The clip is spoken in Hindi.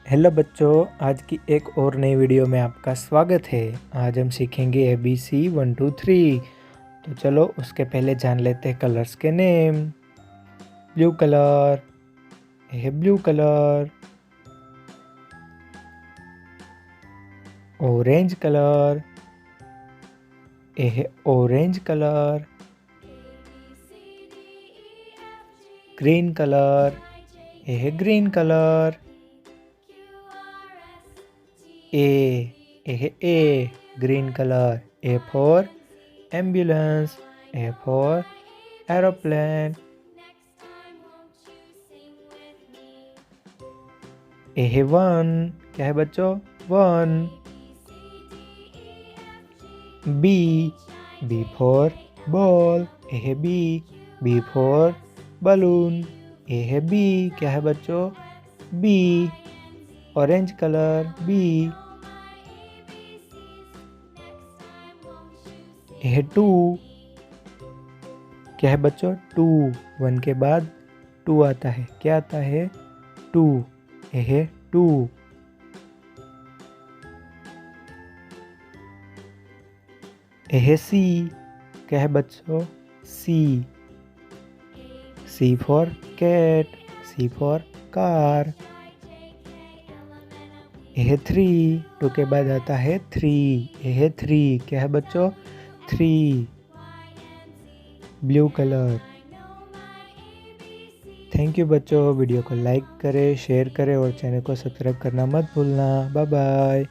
हेलो बच्चों, आज की एक और नई वीडियो में आपका स्वागत है। आज हम सीखेंगे ABC 1 2 3। तो चलो उसके पहले जान लेते हैं कलर्स के नेम। ब्लू कलर, ये है ब्लू कलर। ऑरेंज कलर, ये है ऑरेंज कलर। ग्रीन कलर, ये है ग्रीन कलर। ये है A, green colour. A for ambulance, A for aeroplane. A है 1, क्या है बच्चों? 1। बी फॉर बॉल, ए है बी फॉर बलून। ए है बी, क्या है बच्चों? B. Orange colour, B. A है 2, क्या है बच्चों? 2। 1 के बाद 2 आता है, क्या आता है? 2। ए है 2। ए है सी, क्या है बच्चों? C for cat, C for car. A है 3, 2 के बाद आता है 3। ए है 3, क्या है बच्चों? 3। Blue colour. थैंक यू बच्चों, वीडियो को लाइक करें, शेयर करें और चैनल को सब्सक्राइब करना मत भूलना। Bye bye.